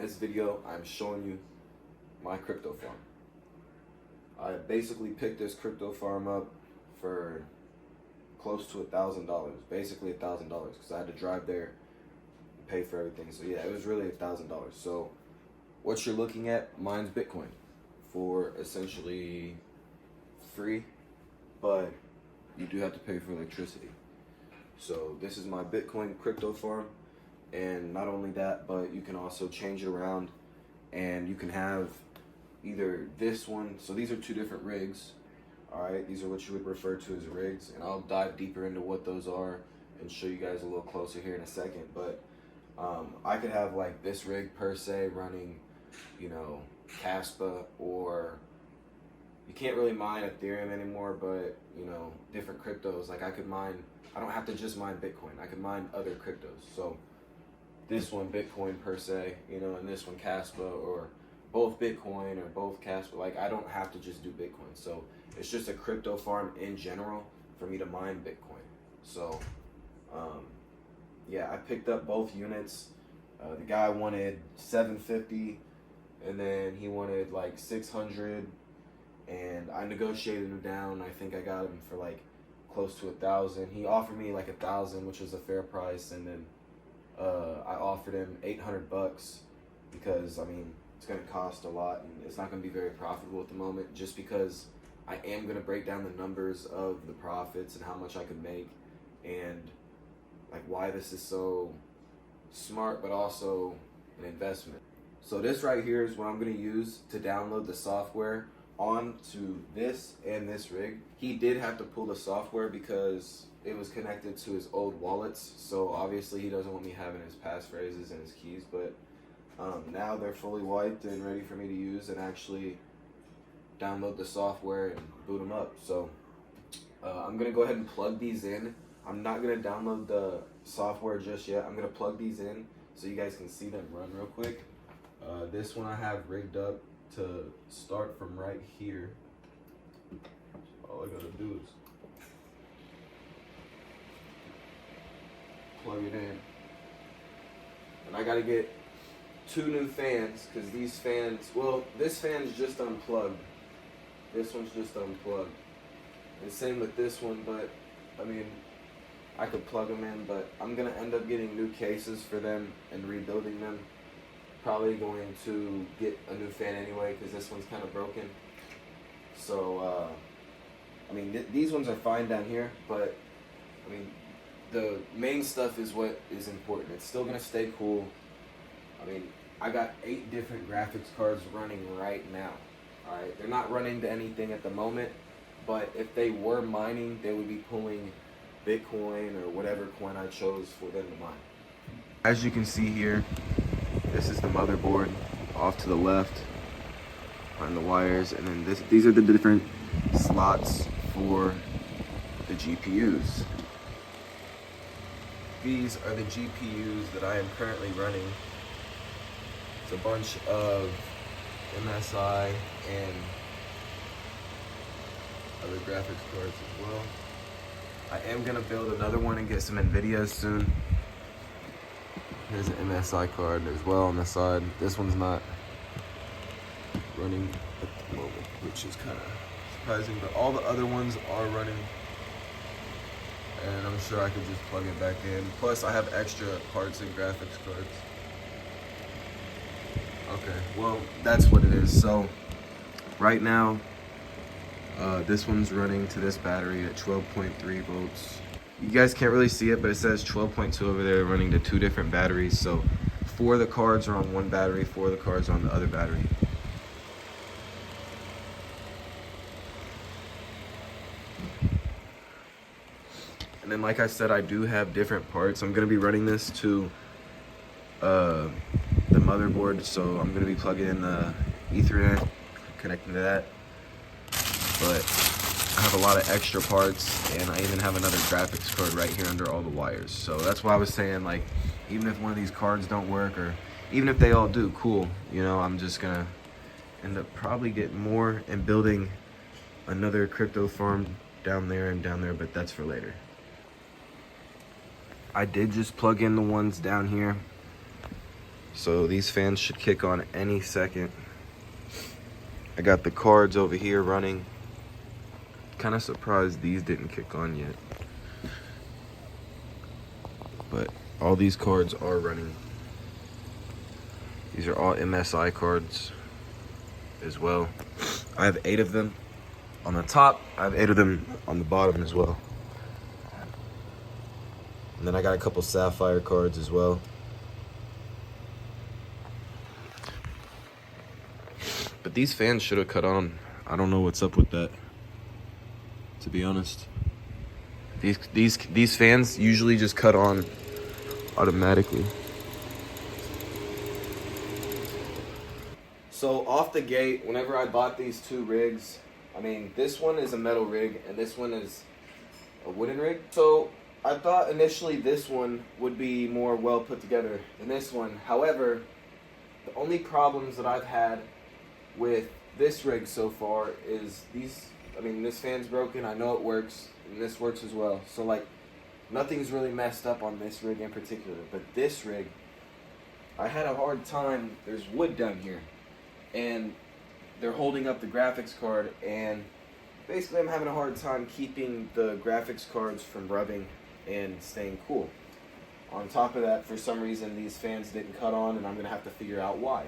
this video, I'm showing you my crypto farm. I basically picked this crypto farm up for close to $1,000, basically $1,000, because I had to drive there and pay for everything. So yeah, it was really $1,000. So what you're looking at, mine's Bitcoin for essentially free, but you do have to pay for electricity. So this is my Bitcoin crypto farm, and not only that, but you can also change it around, and you can have either this one. So these are two different rigs. All right, these are what you would refer to as rigs, and I'll dive deeper into what those are and show you guys a little closer here in a second. But I could have like this rig per se running, you know, Caspa, or you can't really mine Ethereum anymore, but you know, different cryptos. Like I could mine, I don't have to just mine Bitcoin. I could mine other cryptos. So this one Bitcoin per se, you know, and this one Caspa, or both Bitcoin or both Caspa. Like I don't have to just do Bitcoin. So it's just a crypto farm in general for me to mine Bitcoin. So yeah, I picked up both units. The guy wanted 750, and then he wanted like 600, and I negotiated him down. I think I got him for like close to 1,000. He offered me like 1,000, which was a fair price, and then I offered him $800 because I mean it's gonna cost a lot, and it's not gonna be very profitable at the moment, just because I am gonna break down the numbers of the profits and how much I could make, and like why this is so smart, but also an investment. So this right here is what I'm gonna use to download the software onto this and this rig. He did have to pull the software because it was connected to his old wallets, so obviously he doesn't want me having his passphrases and his keys, but now they're fully wiped and ready for me to use and actually download the software and boot them up. So I'm gonna go ahead and plug these in. I'm not gonna download the software just yet. I'm gonna plug these in so you guys can see them run real quick. This one I have rigged up to start from right here. All I gotta do is plug it in. And I gotta get 2 new fans, because these fans, well, this fan's just unplugged. This one's just unplugged. And same with this one, but I mean, I could plug them in, but I'm gonna end up getting new cases for them and rebuilding them. Probably going to get a new fan anyway, because this one's kind of broken. So, I mean, these ones are fine down here, but I mean, the main stuff is what is important. It's still gonna stay cool. I mean, I got 8 different graphics cards running right now. Alright, they're not running to anything at the moment, but if they were mining, they would be pulling Bitcoin or whatever coin I chose for them to mine. As you can see here, this is the motherboard off to the left on the wires, and then these are the different slots for the GPUs. These are the GPUs that I am currently running. It's a bunch of MSI and other graphics cards as well. I am gonna build another one and get some NVIDIA soon. Here's an MSI card as well on the side. This one's not running at the moment, which is kind of surprising, but all the other ones are running, and I'm sure I could just plug it back in. Plus I have extra parts and graphics cards. Okay, well, that's what it is. So right now, this one's running to this battery at 12.3 volts. You guys can't really see it, but it says 12.2 over there, running to 2 different batteries. So 4 of the cards are on one battery, 4 of the cards are on the other battery. And then, like I said, I do have different parts. I'm gonna be running this to the motherboard, so I'm gonna be plugging in the Ethernet, connecting to that. But I have a lot of extra parts, and I even have another graphics card right here under all the wires. So that's why I was saying, like, even if one of these cards don't work, or even if they all do, cool. You know, I'm just gonna end up probably getting more and building another crypto farm down there and down there, but that's for later. I did just plug in the ones down here. So these fans should kick on any second. I got the cards over here running. Kind of surprised these didn't kick on yet. But all these cards are running. These are all MSI cards as well. I have 8 of them on the top. I have 8 of them on the bottom as well. And then I got a couple Sapphire cards as well. But these fans should have cut on. I don't know what's up with that, to be honest. These fans usually just cut on automatically. So off the gate, whenever I bought these 2 rigs, I mean, this one is a metal rig and this one is a wooden rig. So I thought initially this one would be more well put together than this one. However, the only problems that I've had with this rig so far is this fan's broken. I know it works, and this works as well. So like, nothing's really messed up on this rig in particular. But this rig, I had a hard time. There's wood down here, and they're holding up the graphics card, and basically I'm having a hard time keeping the graphics cards from rubbing and staying cool. On top of that, for some reason, these fans didn't cut on, and I'm gonna have to figure out why.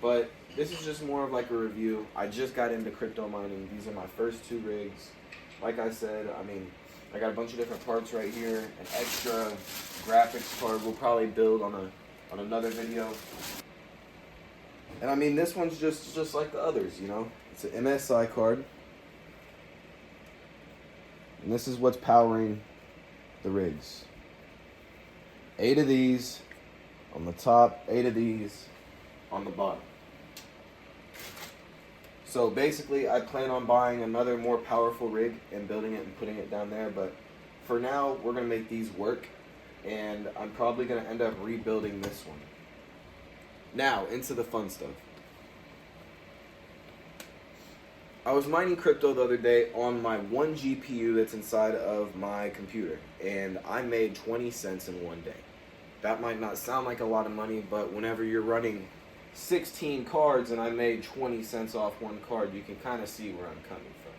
But this is just more of like a review. I just got into crypto mining. These are my first 2 rigs. Like I said, I mean, I got a bunch of different parts right here. An extra graphics card we'll probably build on another video. And I mean, this one's just like the others, you know. It's an MSI card. And this is what's powering the rigs. 8 of these on the top, 8 of these on the bottom. So basically, I plan on buying another more powerful rig and building it and putting it down there. But for now, we're going to make these work. And I'm probably going to end up rebuilding this one. Now, into the fun stuff. I was mining crypto the other day on my 1 GPU that's inside of my computer. And I made 20 cents in one day. That might not sound like a lot of money, but whenever you're running 16 cards and I made 20 cents off 1 card, you can kind of see where I'm coming from.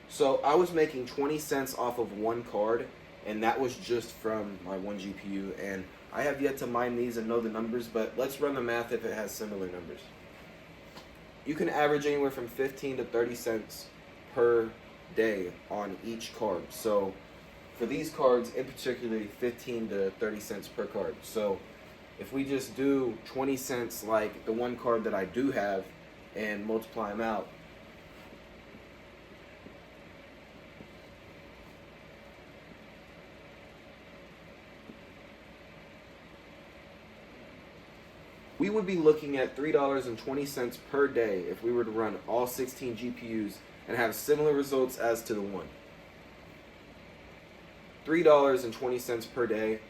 So I was making 20 cents off of 1 card, and that was just from my 1 GPU, and I have yet to mine these and know the numbers, but let's run the math if it has similar numbers. You can average anywhere from 15 to 30 cents per day on each card. So for these cards in particular, 15 to 30 cents per card. So if we just do 20 cents like the 1 card that I do have and multiply them out, we would be looking at $3.20 per day if we were to run all 16 GPUs and have similar results as to the 1. $3.20 per day.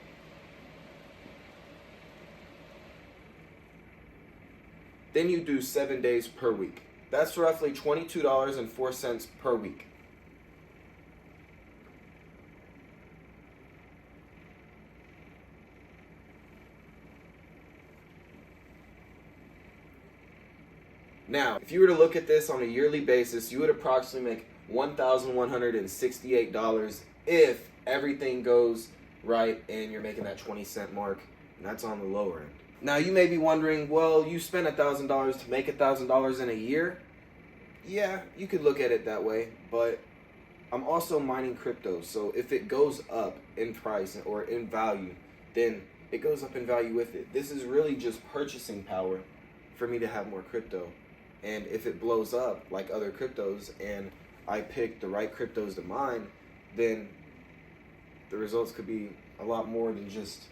Then you do 7 days per week. That's roughly $22.04 per week. Now, if you were to look at this on a yearly basis, you would approximately make $1,168 if everything goes right and you're making that 20 cent mark, and that's on the lower end. Now, you may be wondering, well, you spent $1,000 to make $1,000 in a year. Yeah, you could look at it that way, but I'm also mining crypto, so if it goes up in price or in value, then it goes up in value with it. This is really just purchasing power for me to have more crypto. And if it blows up like other cryptos and I pick the right cryptos to mine, then the results could be a lot more than just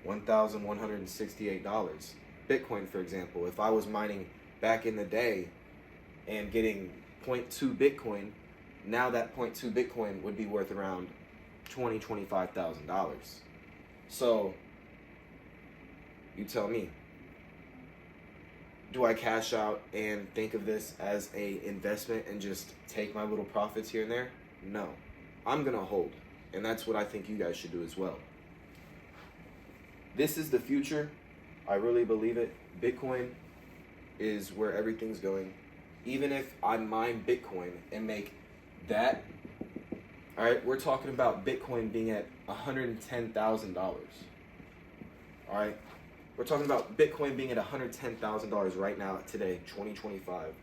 $1,168. Bitcoin, for example, if I was mining back in the day and getting 0.2 Bitcoin, now that 0.2 Bitcoin would be worth around $25,000. So, you tell me. Do I cash out and think of this as a investment and just take my little profits here and there? No. I'm going to hold. And that's what I think you guys should do as well. This is the future. I really believe it. Bitcoin is where everything's going. Even if I mine Bitcoin and make that, all right, we're talking about Bitcoin being at $110,000. All right, we're talking about Bitcoin being at $110,000 right now, today, 2025,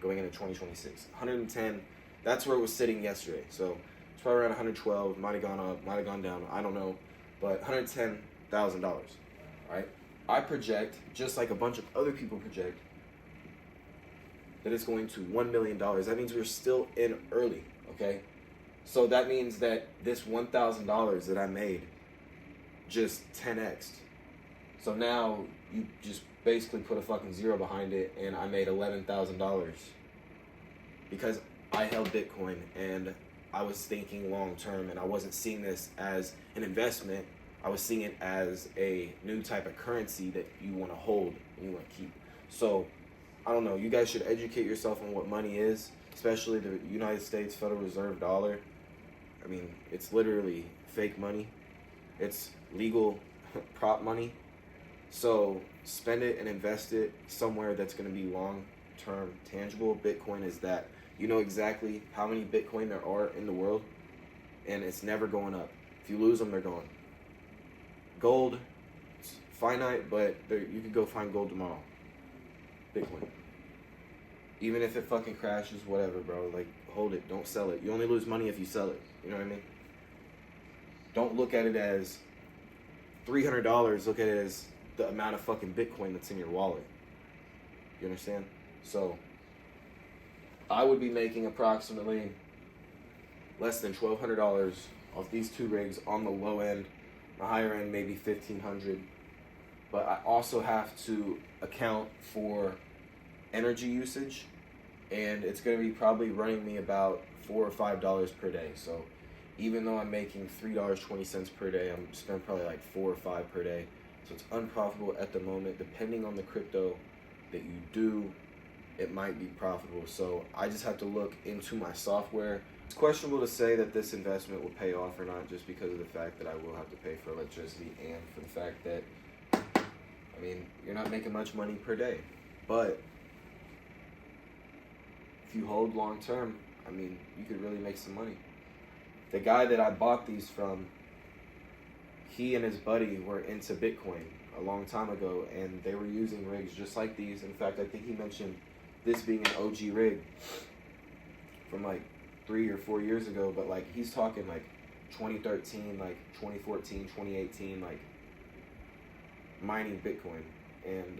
going into 2026. 110, that's where it was sitting yesterday. So it's probably around 112, might have gone up, might have gone down, I don't know, but $110,000. Right? I project, just like a bunch of other people project, that it's going to $1 million. That means we're still in early, okay? So that means that this $1,000 that I made just 10x'd. So now you just basically put a fucking zero behind it, and I made $11,000 because I held Bitcoin and I was thinking long term, and I wasn't seeing this as an investment. I was seeing it as a new type of currency that you want to hold and you want to keep. So, I don't know. You guys should educate yourself on what money is, especially the United States Federal Reserve dollar. I mean, it's literally fake money. It's legal prop money. So, spend it and invest it somewhere that's going to be long-term tangible. Bitcoin is that. You know exactly how many Bitcoin there are in the world, and it's never going up. If you lose them, they're gone. Gold, it's finite, but you could go find gold tomorrow. Bitcoin. Even if it fucking crashes, whatever, bro. Like, hold it. Don't sell it. You only lose money if you sell it. You know what I mean? Don't look at it as $300. Look at it as the amount of fucking Bitcoin that's in your wallet. You understand? So, I would be making approximately less than $1,200 off these two rigs on the low end. The higher end, maybe $1,500. But I also have to account for energy usage, and it's going to be probably running me about $4 or $5 per day. So even though I'm making $3.20 per day, I'm spending probably like 4 or 5 per day. So it's unprofitable at the moment. Depending on the crypto that you do, it might be profitable. So I just have to look into my software. It's questionable to say that this investment will pay off or not, just because of the fact that I will have to pay for electricity, and for the fact that, I mean, you're not making much money per day. But if you hold long term, I mean, you could really make some money. The guy that I bought these from, he and his buddy were into Bitcoin a long time ago, and they were using rigs just like these. In fact, I think he mentioned this being an OG rig from like 3 or 4 years ago, but like he's talking like 2013, like 2014, 2018, like mining Bitcoin. And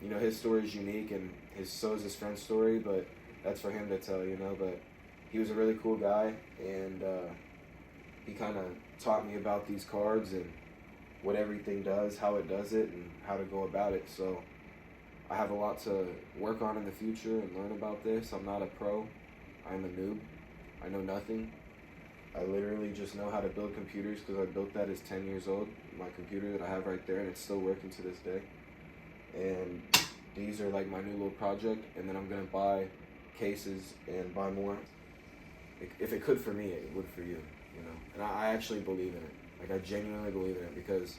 you know, his story is unique, and so is his friend's story, but that's for him to tell, you know. But he was a really cool guy, and he kind of taught me about these cards and what everything does, how it does it, and how to go about it. So I have a lot to work on in the future and learn about this. I'm not a pro. I'm a noob. I know nothing. I literally just know how to build computers because I built that as 10 years old. My computer that I have right there, and it's still working to this day. And these are like my new little project, and then I'm going to buy cases and buy more. If it could for me, it would for you, you know. And I actually believe in it. Like, I genuinely believe in it, because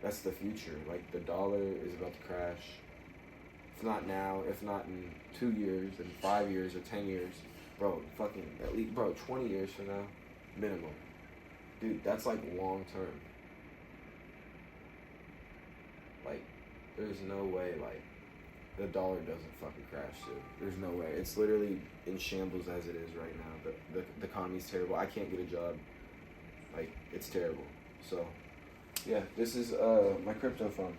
that's the future. Like, the dollar is about to crash. If not now, if not in 2 years, in 5 years or 10 years, bro, fucking, at least, bro, 20 years from now, minimum. Dude, that's like long term. Like, there's no way, like, the dollar doesn't fucking crash, dude. There's no way. It's literally in shambles as it is right now. The economy's terrible. I can't get a job. Like, it's terrible. So, yeah, this is my crypto phone.